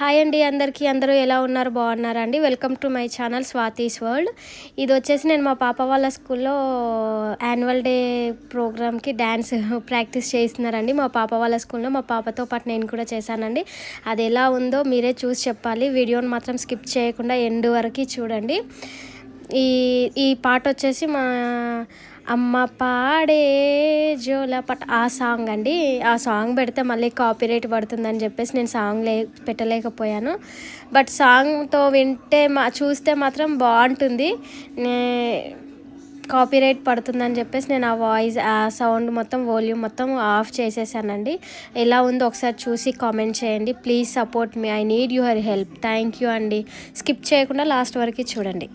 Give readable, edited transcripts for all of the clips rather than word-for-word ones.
Hi అండి అందరికీ. అందరూ ఎలా ఉన్నారు? బాగున్నారా అండి? Welcome to my channel Swathi's world. ఇది వచ్చేసి నేను మా పాప వాళ్ళ స్కూల్లో యాన్యువల్ డే ప్రోగ్రామ్కి డ్యాన్స్ ప్రాక్టీస్ చేస్తున్నారండి. మా పాప వాళ్ళ స్కూల్లో మా పాపతో పాటు నేను కూడా చేశానండి. అది ఎలా ఉందో మీరే చూసి చెప్పాలి. వీడియోని మాత్రం స్కిప్ చేయకుండా ఎండ్ వరకు చూడండి. ఈ ఈ పాట వచ్చేసి మా అమ్మ పాడే జోలపాట ఆ సాంగ్ అండి. ఆ సాంగ్ పెడితే మళ్ళీ కాపీరైట్ పడుతుందని చెప్పేసి నేను సాంగ్ పెట్టలేకపోయాను. బట్ సాంగ్తో వింటే చూస్తే మాత్రం బాగుంటుంది. కాపీరైట్ పడుతుందని చెప్పేసి నేను ఆ సౌండ్ మొత్తం వాల్యూమ్ మొత్తం ఆఫ్ చేసేసానండి. ఎలా ఉందో ఒకసారి చూసి కామెంట్ చేయండి. Please support me. I need your help. Thank you అండి. స్కిప్ చేయకుండా లాస్ట్ వరకు చూడండి.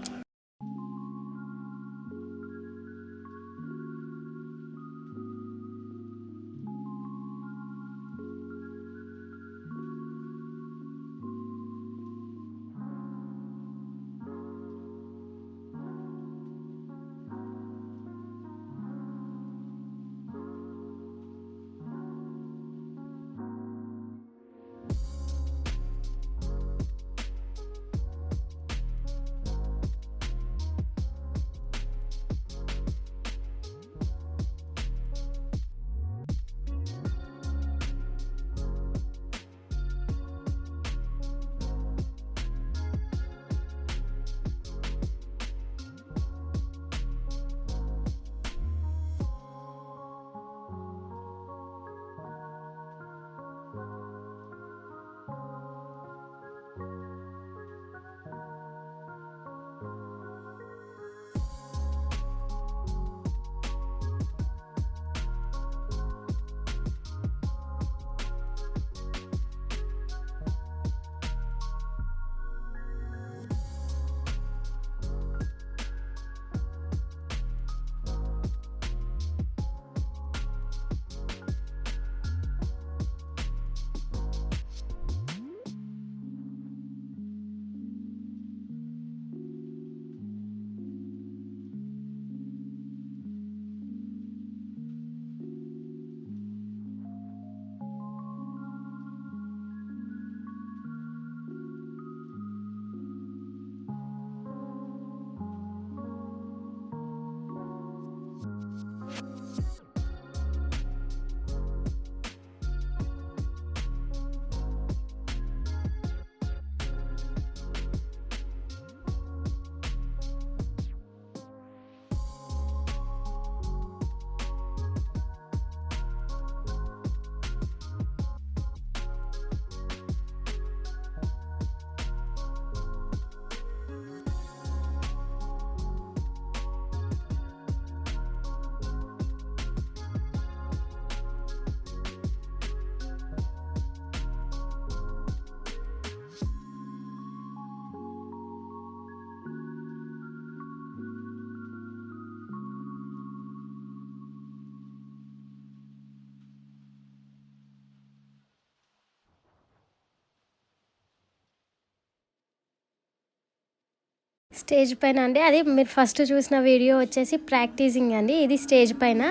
స్టేజ్ పైన అండి, అది మీరు ఫస్ట్ చూసిన వీడియో వచ్చేసి ప్రాక్టీసింగ్ అండి. ఇది స్టేజ్ పైన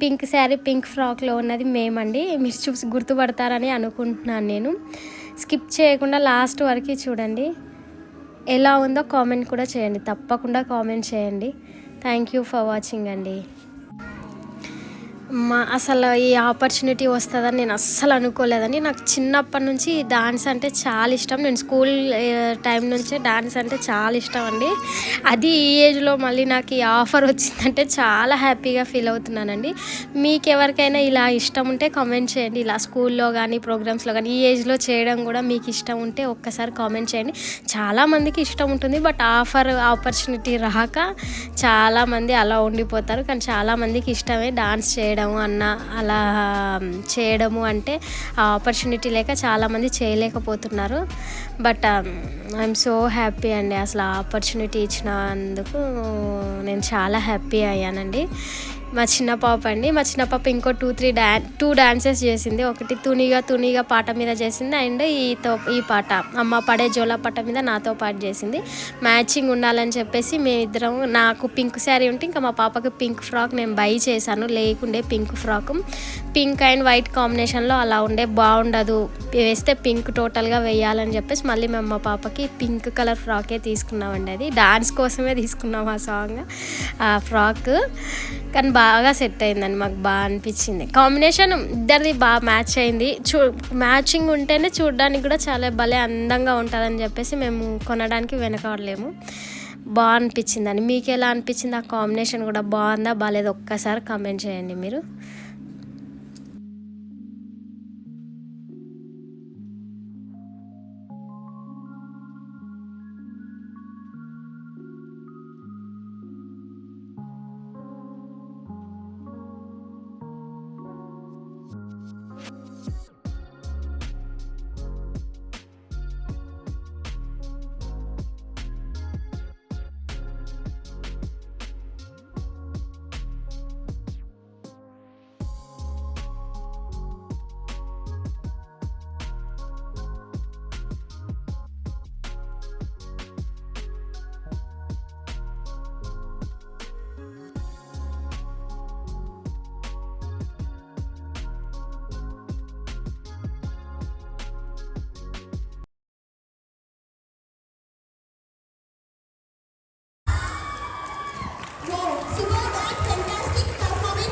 పింక్ శారీ పింక్ ఫ్రాక్లో ఉన్నది మేమండి. మీరు చూసి గుర్తుపడతారని అనుకుంటున్నాను నేను. స్కిప్ చేయకుండా లాస్ట్ వరకు చూడండి. ఎలా ఉందో కామెంట్ కూడా చేయండి. తప్పకుండా కామెంట్ చేయండి. థ్యాంక్ యూ ఫర్ వాచింగ్ అండి. అసలు ఈ ఆపర్చునిటీ వస్తుందని నేను అస్సలు అనుకోలేదండి. నాకు చిన్నప్పటి నుంచి డాన్స్ అంటే చాలా ఇష్టం. నేను స్కూల్ టైం నుంచే డాన్స్ అంటే చాలా ఇష్టం అండి. అది ఈ ఏజ్లో మళ్ళీ నాకు ఈ ఆఫర్ వచ్చిందంటే చాలా హ్యాపీగా ఫీల్ అవుతున్నానండి. మీకు ఎవరికైనా ఇలా ఇష్టం ఉంటే కామెంట్ చేయండి. ఇలా స్కూల్లో కానీ ప్రోగ్రామ్స్లో కానీ ఈ ఏజ్లో చేయడం కూడా మీకు ఇష్టం ఉంటే ఒక్కసారి కామెంట్ చేయండి. చాలామందికి ఇష్టం ఉంటుంది, బట్ ఆపర్చునిటీ రాక చాలామంది అలా ఉండిపోతారు. కానీ చాలామందికి ఇష్టమే డాన్స్ చేయడం అన్న అలా చేయడము. అంటే ఆ ఆపర్చునిటీ లేక చాలామంది చేయలేకపోతున్నారు. బట్ ఐఎమ్ సో హ్యాపీ అండి. అసలు ఆ ఆపర్చునిటీ ఇచ్చినందుకు నేను చాలా హ్యాపీ అయ్యానండి. మా చిన్న పాప అండి. మా చిన్న పాప ఇంకో 2 డాన్సెస్ చేసింది. ఒకటి తునిగా పాట మీద చేసింది, అండ్ ఈ పాట అమ్మ పడే జోల పాట మీద నాతో పాటు చేసింది. మ్యాచింగ్ ఉండాలని చెప్పేసి మేమిద్దరం, నాకు పింక్ శారీ ఉంటే ఇంకా మా పాపకి పింక్ ఫ్రాక్ నేను బై చేశాను. లేకుండే pink frock, pink and white కాంబినేషన్లో అలా ఉండే, బాగుండదు వేస్తే పింక్ టోటల్గా వేయాలని చెప్పేసి మళ్ళీ మేము మా పాపకి పింక్ కలర్ ఫ్రాకే తీసుకున్నామండి. అది డాన్స్ కోసమే తీసుకున్నాం ఆ సాంగ్, ఆ ఫ్రాక్. కానీ బాగా సెట్ అయిందండి, మాకు బాగా అనిపించింది. కాంబినేషన్ ఇద్దరిది బాగా మ్యాచ్ అయింది. మ్యాచింగ్ ఉంటేనే చూడడానికి కూడా చాలా భలే అందంగా ఉంటుందని చెప్పేసి మేము కొనడానికి వెనకాడలేము. బాగా అనిపించిందండి. మీకు ఎలా అనిపించింది? ఆ కాంబినేషన్ కూడా బాగుందా బాగాలేదు ఒక్కసారి కామెంట్ చేయండి మీరు.